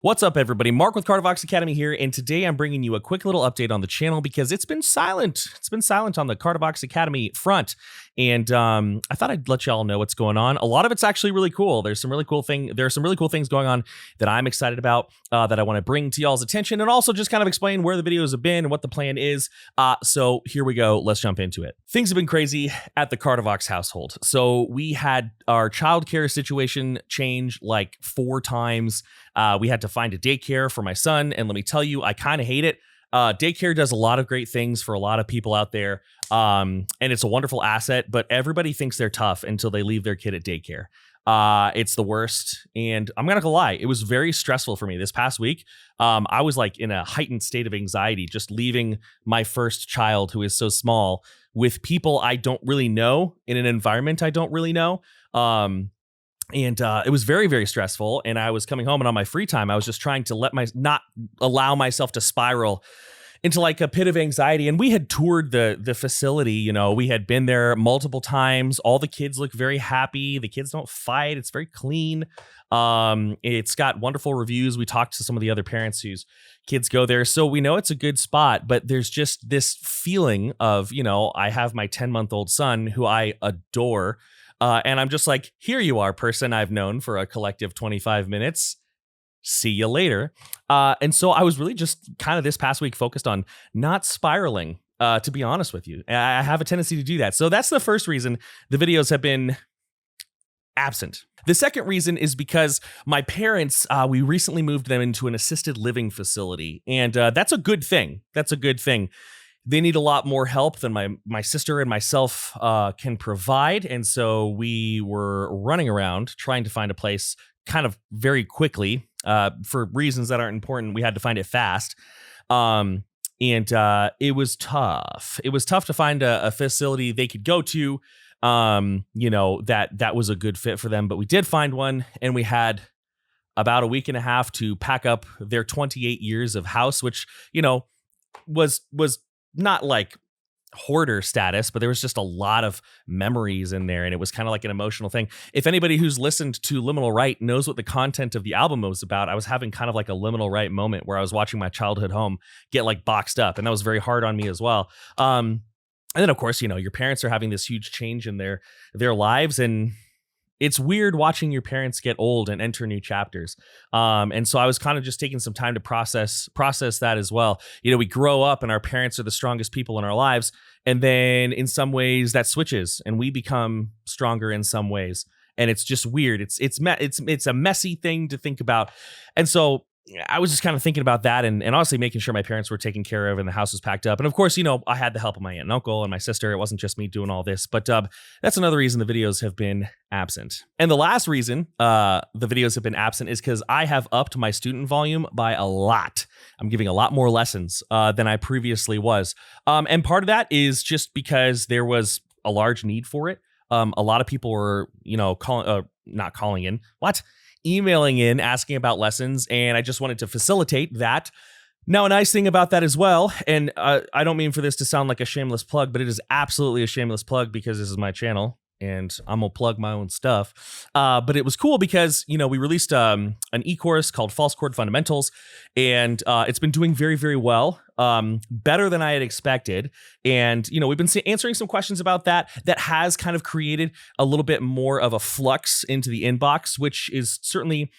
What's up, everybody? Mark with Kardavox Academy here, and today I'm bringing you a quick little update on the channel because it's been silent. It's been silent on the Kardavox Academy front, and I thought I'd let y'all know what's going on. A lot of it's actually really cool. There are some really cool things going on that I'm excited about that I want to bring to y'all's attention, and also just kind of explain where the videos have been and what the plan is. So here we go. Let's jump into it. Things have been crazy at the Kardavox household. So we had our childcare situation change like 4 times. We had to find a daycare for my son, and let me tell you, I kind of hate it. Daycare does a lot of great things for a lot of people out there, and it's a wonderful asset, but everybody thinks they're tough until they leave their kid at daycare. It's the worst, and I'm not gonna lie, it was very stressful for me this past week. I was like in a heightened state of anxiety just leaving my first child, who is so small, with people I don't really know in an environment I don't really know. And it was very, very stressful. And I was coming home, and on my free time, I was just trying to not allow myself to spiral into like a pit of anxiety. And we had toured the facility. You know, we had been there multiple times. All the kids look very happy. The kids don't fight. It's very clean. It's got wonderful reviews. We talked to some of the other parents whose kids go there, so we know it's a good spot. But there's just this feeling of, you know, I have my 10-month-old son who I adore. And I'm just like, here you are, person I've known for a collective 25 minutes. See you later. And so I was really just kind of this past week focused on not spiraling, to be honest with you. I have a tendency to do that. So that's the first reason the videos have been absent. The second reason is because my parents, we recently moved them into an assisted living facility. And that's a good thing. That's a good thing. They need a lot more help than my sister and myself can provide. And so we were running around trying to find a place kind of very quickly for reasons that aren't important. We had to find it fast. And it was tough. It was tough to find a facility they could go to, you know, that was a good fit for them. But we did find one, and we had about a week and a half to pack up their 28 years of house, which, you know, was not like hoarder status, but there was just a lot of memories in there, and it was kind of like an emotional thing. If anybody who's listened to Liminal Right knows what the content of the album was about, I was having kind of like a liminal right moment where I was watching my childhood home get like boxed up, and that was very hard on me as well. And then of course, you know, your parents are having this huge change in their lives, and it's weird watching your parents get old and enter new chapters. And so I was kind of just taking some time to process that as well. You know, we grow up and our parents are the strongest people in our lives. And then in some ways that switches and we become stronger in some ways. And it's just weird. It's a messy thing to think about. And so I was just kind of thinking about that and honestly making sure my parents were taken care of and the house was packed up. And of course, you know, I had the help of my aunt and uncle and my sister. It wasn't just me doing all this, but that's another reason the videos have been absent. And the last reason the videos have been absent is because I have upped my student volume by a lot. I'm giving a lot more lessons than I previously was. And part of that is just because there was a large need for it. A lot of people were, you know, emailing in, asking about lessons, and I just wanted to facilitate that. Now, a nice thing about that as well, and I don't mean for this to sound like a shameless plug, but it is absolutely a shameless plug because this is my channel, and I'm gonna plug my own stuff. But it was cool because, you know, we released an e-course called False Chord Fundamentals, and it's been doing very, very well. Better than I had expected. And, you know, we've been answering some questions about that has kind of created a little bit more of a flux into the inbox, which is certainly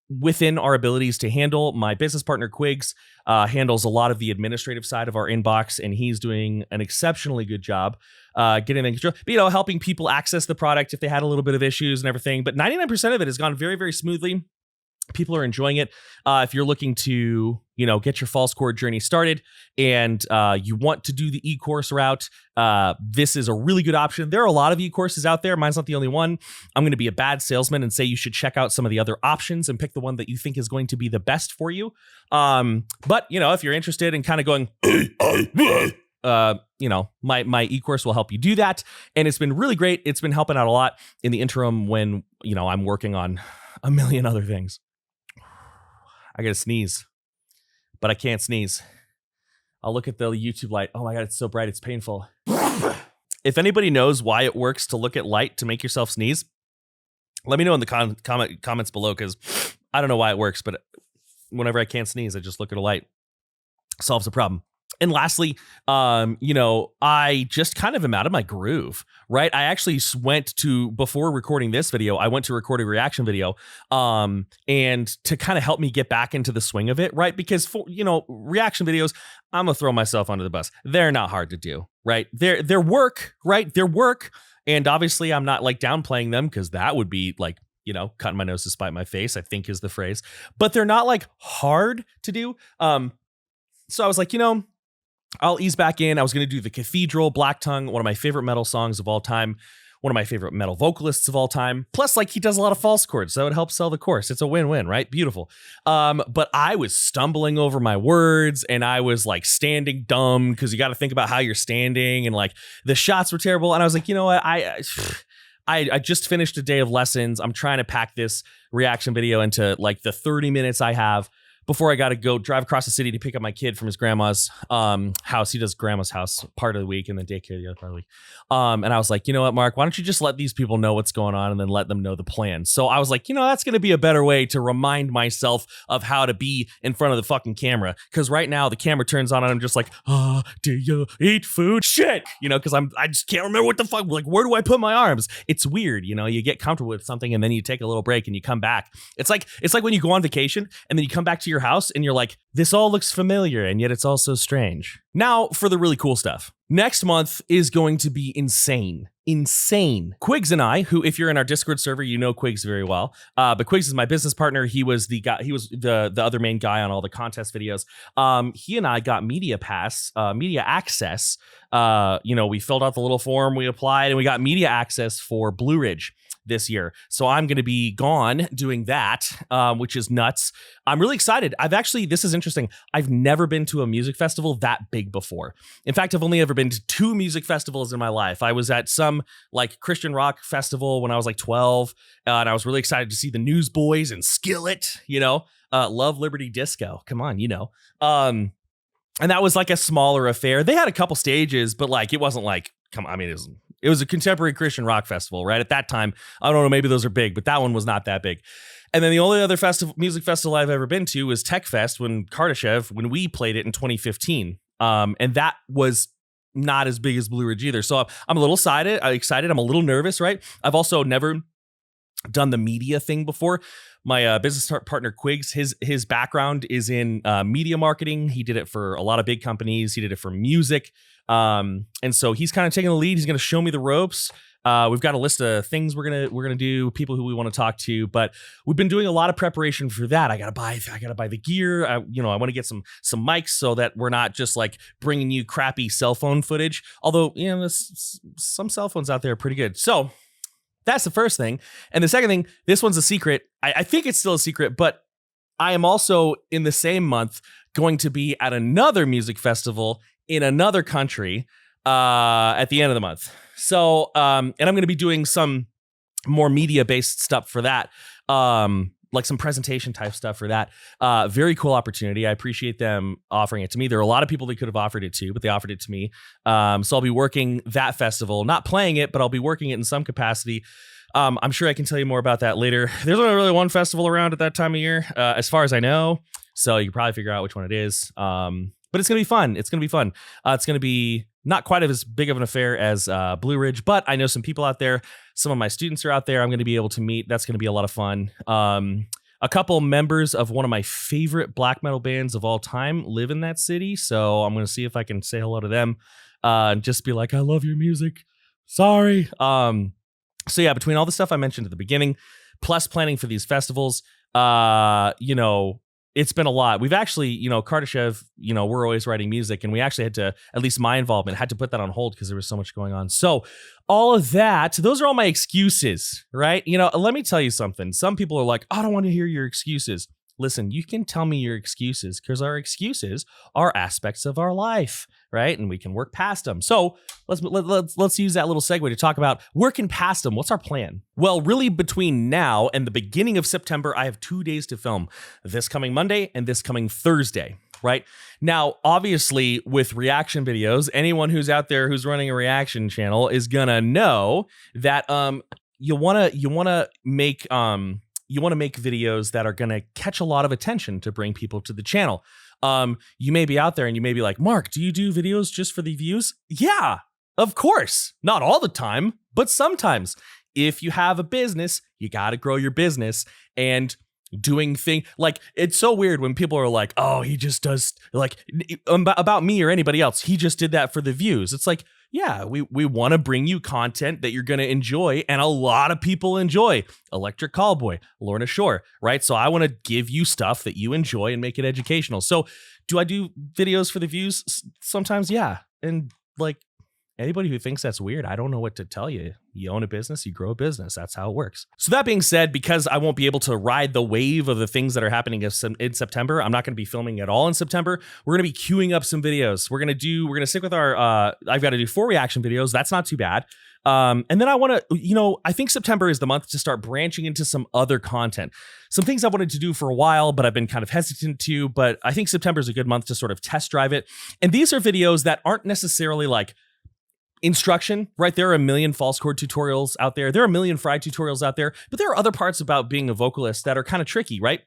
within our abilities to handle. My business partner, Quigs, handles a lot of the administrative side of our inbox, and he's doing an exceptionally good job getting things, you know, helping people access the product if they had a little bit of issues and everything. But 99% of it has gone very, very smoothly. People are enjoying it. If you're looking to, you know, get your false chord journey started and you want to do the e-course route, this is a really good option. There are a lot of e-courses out there. Mine's not the only one. I'm going to be a bad salesman and say you should check out some of the other options and pick the one that you think is going to be the best for you. But, you know, if you're interested in kind of going, you know, my e-course will help you do that. And it's been really great. It's been helping out a lot in the interim when, you know, I'm working on a million other things. I gotta sneeze, but I can't sneeze. I'll look at the YouTube light. Oh my God, it's so bright, it's painful. If anybody knows why it works to look at light to make yourself sneeze, let me know in the comments below, because I don't know why it works, but whenever I can't sneeze, I just look at a light. Solves the problem. And lastly, I just kind of am out of my groove, right? I actually went to, before recording this video, I went to record a reaction video, and to kind of help me get back into the swing of it, right? Because reaction videos, I'm gonna throw myself under the bus. They're not hard to do, right? They're work, right? They're work. And obviously I'm not like downplaying them, because that would be like, cutting my nose to spite my face, I think is the phrase. But they're not like hard to do. So I was like, I'll ease back in. I was going to do the Cathedral, Black Tongue, one of my favorite metal songs of all time, one of my favorite metal vocalists of all time. Plus, like, he does a lot of false chords, so it helps sell the course. It's a win-win, right? Beautiful. But I was stumbling over my words, and I was like standing dumb, because you got to think about how you're standing, and like the shots were terrible. And I was like, you know what? I just finished a day of lessons. I'm trying to pack this reaction video into like the 30 minutes I have before I got to go drive across the city to pick up my kid from his grandma's house. He does grandma's house part of the week and then daycare the other part of the week. And I was like, you know what, Mark, why don't you just let these people know what's going on and then let them know the plan? So I was like, that's going to be a better way to remind myself of how to be in front of the fucking camera. Because right now the camera turns on and I'm just like, do you eat food? Shit, because I just can't remember what the fuck, like, where do I put my arms? It's weird, you get comfortable with something and then you take a little break and you come back. It's like when you go on vacation and then you come back to your house and you're like, this all looks familiar and yet it's also strange. Now for the really cool stuff. Next month is going to be insane. Quigs and I, who, if you're in our Discord server, you know Quigs very well. But Quigs is my business partner. He was the guy. He was the other main guy on all the contest videos. He and I got media access. We filled out the little form, we applied, and we got media access for Blue Ridge this year. So I'm going to be gone doing that, which is nuts. I'm really excited. This is interesting. I've never been to a music festival that big before. In fact, I've only ever been to 2 music festivals in my life. I was at some like Christian rock festival when I was like 12, and I was really excited to see the Newsboys and Skillet, Love Liberty Disco. Come on, and that was like a smaller affair. They had a couple stages, but like, it wasn't like, it was a contemporary Christian rock festival, right? At that time, I don't know, maybe those are big, but that one was not that big. And then the only other music festival I've ever been to was Tech Fest when we played it in 2015. And that was not as big as Blue Ridge either. So I'm a little excited. I'm a little nervous, right? I've also never done the media thing before. My business partner Quigs, his background is in media marketing. He did it for a lot of big companies. He did it for music. And so he's kind of taking the lead. He's going to show me the ropes. We've got a list of things we're gonna do, people who we want to talk to, but we've been doing a lot of preparation for that. I gotta buy the gear. I want to get some mics so that we're not just like bringing you crappy cell phone footage. Although some cell phones out there are pretty good. So that's the first thing. And the second thing, this one's a secret. I think it's still a secret, but I am also in the same month going to be at another music festival in another country at the end of the month. So, and I'm going to be doing some more media-based stuff for that, like some presentation type stuff for that. Very cool opportunity. I appreciate them offering it to me. There are a lot of people they could have offered it to, but they offered it to me. So I'll be working that festival, not playing it, but I'll be working it in some capacity. I'm sure I can tell you more about that later. There's only really one festival around at that time of year, as far as I know. So you can probably figure out which one it is. But it's going to be fun. It's going to be not quite as big of an affair as Blue Ridge, but I know some people out there. Some of my students are out there. I'm going to be able to meet. That's going to be a lot of fun. A couple members of one of my favorite black metal bands of all time live in that city. So I'm going to see if I can say hello to them and just be like, I love your music. Sorry. So yeah, between all the stuff I mentioned at the beginning, plus planning for these festivals, it's been a lot. We've actually, Kardashev, we're always writing music, and we actually had to, at least my involvement, had to put that on hold because there was so much going on. So all of that, those are all my excuses, right? Let me tell you something. Some people are like, I don't want to hear your excuses. Listen, you can tell me your excuses because our excuses are aspects of our life, right? And we can work past them. So let's use that little segue to talk about working past them. What's our plan? Well, really between now and the beginning of September, I have 2 days to film, this coming Monday and this coming Thursday, right? Now, obviously with reaction videos, anyone who's out there who's running a reaction channel is gonna know that you wanna make you want to make videos that are going to catch a lot of attention to bring people to the channel. You may be out there and you may be like, Mark, do you do videos just for the views? Yeah, of course. Not all the time, but sometimes. If you have a business, you got to grow your business, and doing thing like, it's so weird when people are like, oh, he just does, like, about me or anybody else, he just did that for the views. It's like, yeah, we want to bring you content that you're going to enjoy, and a lot of people enjoy. Electric Callboy, Lorna Shore, right? So I want to give you stuff that you enjoy and make it educational. So do I do videos for the views? Sometimes, yeah. And like, anybody who thinks that's weird, I don't know what to tell you. You own a business, you grow a business. That's how it works. So that being said, because I won't be able to ride the wave of the things that are happening in September, I'm not going to be filming at all in September. We're going to be queuing up some videos. We're going to stick with our, I've got to do 4 reaction videos. That's not too bad. And then I want to, I think September is the month to start branching into some other content. Some things I wanted to do for a while, but I've been kind of hesitant to, but I think September is a good month to sort of test drive it. And these are videos that aren't necessarily like instruction, right? There are a million false chord tutorials out there. There are a million fry tutorials out there, but there are other parts about being a vocalist that are kind of tricky, right?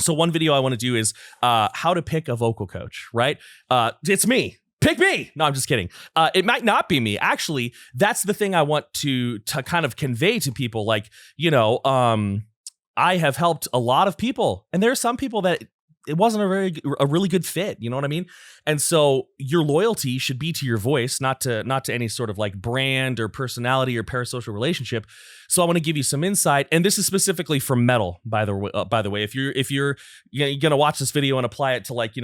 So one video I want to do is how to pick a vocal coach, right? It's me. Pick me. No, I'm just kidding. It might not be me. Actually, that's the thing I want to kind of convey to people. Like, I have helped a lot of people, and there are some people that it wasn't a really good fit. You know what I mean? And so your loyalty should be to your voice, not to any sort of like brand or personality or parasocial relationship. So I want to give you some insight. And this is specifically for metal, by the way, if you're going to watch this video and apply it to like,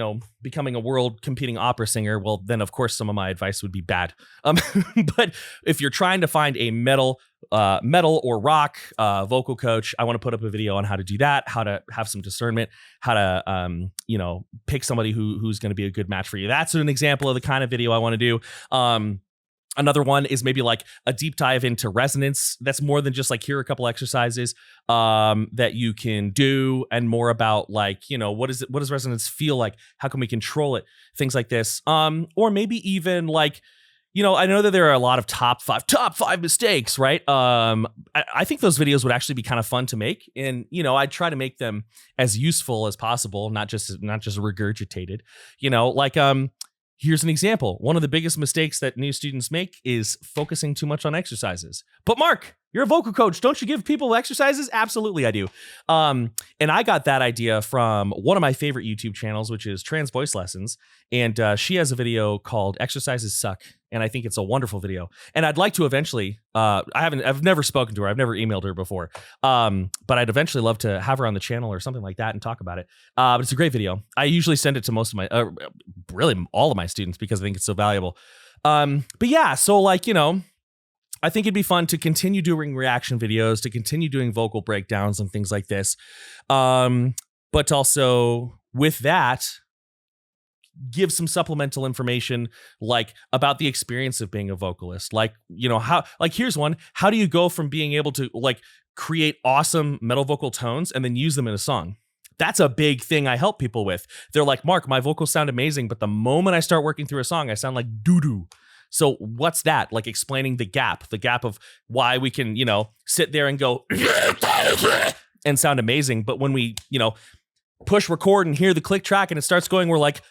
becoming a world competing opera singer, well, then of course some of my advice would be bad. But if you're trying to find a metal or rock vocal coach, I want to put up a video on how to do that, how to have some discernment, how to pick somebody who's going to be a good match for you. That's an example of the kind of video I want to do. Another one is maybe like a deep dive into resonance. That's more than just like, here are a couple exercises that you can do, and more about like, what does resonance feel like? How can we control it? Things like this. Or maybe even like, I know that there are a lot of top five mistakes, right? I think those videos would actually be kind of fun to make, and I'd try to make them as useful as possible, not just regurgitated. Here's an example. One of the biggest mistakes that new students make is focusing too much on exercises. But Mark, you're a vocal coach. Don't you give people exercises? Absolutely, I do. And I got that idea from one of my favorite YouTube channels, which is Trans Voice Lessons. And she has a video called Exercises Suck. And I think it's a wonderful video. And I'd like to eventually, I've never spoken to her. I've never emailed her before. But I'd eventually love to have her on the channel or something like that and talk about it. But it's a great video. I usually send it to most of my, really all of my students, because I think it's so valuable. But yeah, so like, I think it'd be fun to continue doing reaction videos, to continue doing vocal breakdowns and things like this. But also with that, give some supplemental information like about the experience of being a vocalist. Like, how, like, here's one. How do you go from being able to like create awesome metal vocal tones and then use them in a song? That's a big thing I help people with. They're like, Mark, my vocals sound amazing, but the moment I start working through a song, I sound like doo-doo. So what's that? Like explaining the gap of why we can, sit there and go and sound amazing. But when we, push record and hear the click track and it starts going, we're like,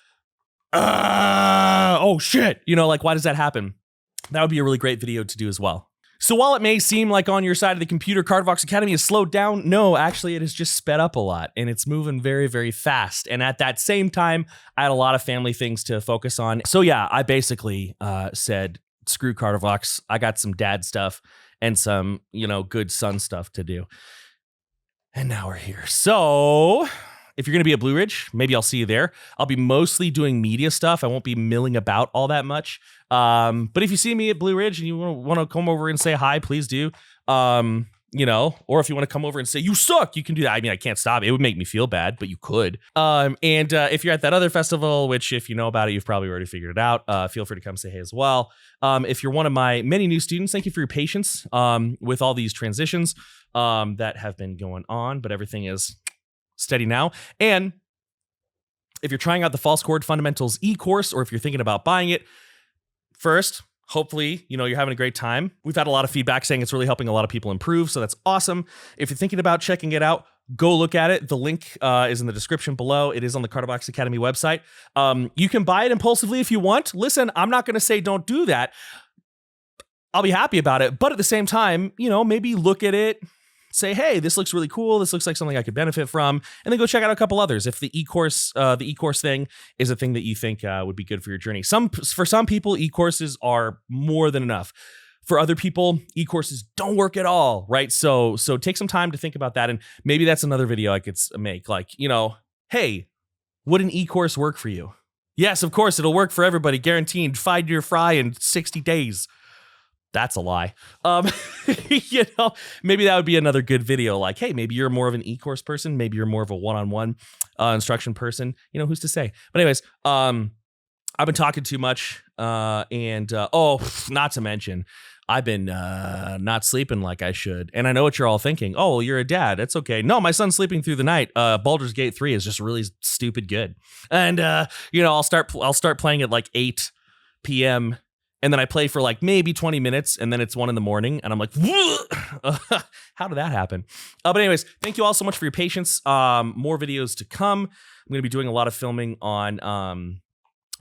oh shit. Like, why does that happen? That would be a really great video to do as well. So while it may seem like on your side of the computer, Kardavox Academy has slowed down, no, actually it has just sped up a lot, and it's moving very, very fast. And at that same time, I had a lot of family things to focus on. So yeah, I basically said, screw Kardavox. I got some dad stuff and some, good son stuff to do. And now we're here. So if you're going to be at Blue Ridge, maybe I'll see you there. I'll be mostly doing media stuff. I won't be milling about all that much. But if you see me at Blue Ridge and you want to come over and say hi, please do. Or if you want to come over and say, you suck, you can do that. I mean, I can't stop it. It would make me feel bad, but you could. And if you're at that other festival, which if you know about it, you've probably already figured it out, feel free to come say hey as well. If you're one of my many new students, thank you for your patience with all these transitions that have been going on, but everything is steady now. And if you're trying out the False Chord Fundamentals e-course, or if you're thinking about buying it, first, hopefully, you're having a great time. We've had a lot of feedback saying it's really helping a lot of people improve, so that's awesome. If you're thinking about checking it out, go look at it. The link is in the description below. It is on the Kardavox Academy website. You can buy it impulsively if you want. Listen, I'm not going to say don't do that. I'll be happy about it. But at the same time, you know, maybe look at it, say, hey, this looks really cool. This looks like something I could benefit from. And then go check out a couple others. If the e-course thing is a thing that you think would be good for your journey. For some people, e-courses are more than enough. For other people, e-courses don't work at all, right? So take some time to think about that. And maybe that's another video I could make. Like, you know, hey, would an e-course work for you? Yes, of course, it'll work for everybody. Guaranteed. Find your fry in 60 days. That's a lie. You know, maybe that would be another good video. Like, hey, maybe you're more of an e-course person. Maybe you're more of a one-on-one instruction person. You know, who's to say? But anyways, I've been talking too much. Not to mention, I've been not sleeping like I should. And I know what you're all thinking. Oh, well, you're a dad. It's okay. No, my son's sleeping through the night. Baldur's Gate 3 is just really stupid good. And, you know, I'll start playing at like 8 p.m., and then I play for like maybe 20 minutes, and then it's 1 a.m, and I'm like, how did that happen? But anyways, thank you all so much for your patience. More videos to come. I'm going to be doing a lot of filming on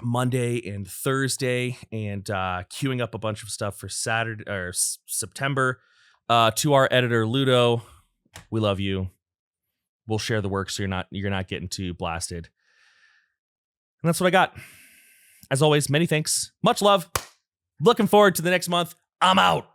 Monday and Thursday, and queuing up a bunch of stuff for Saturday or September. To our editor Ludo, we love you. We'll share the work so you're not getting too blasted. And that's what I got. As always, many thanks, much love. Looking forward to the next month. I'm out.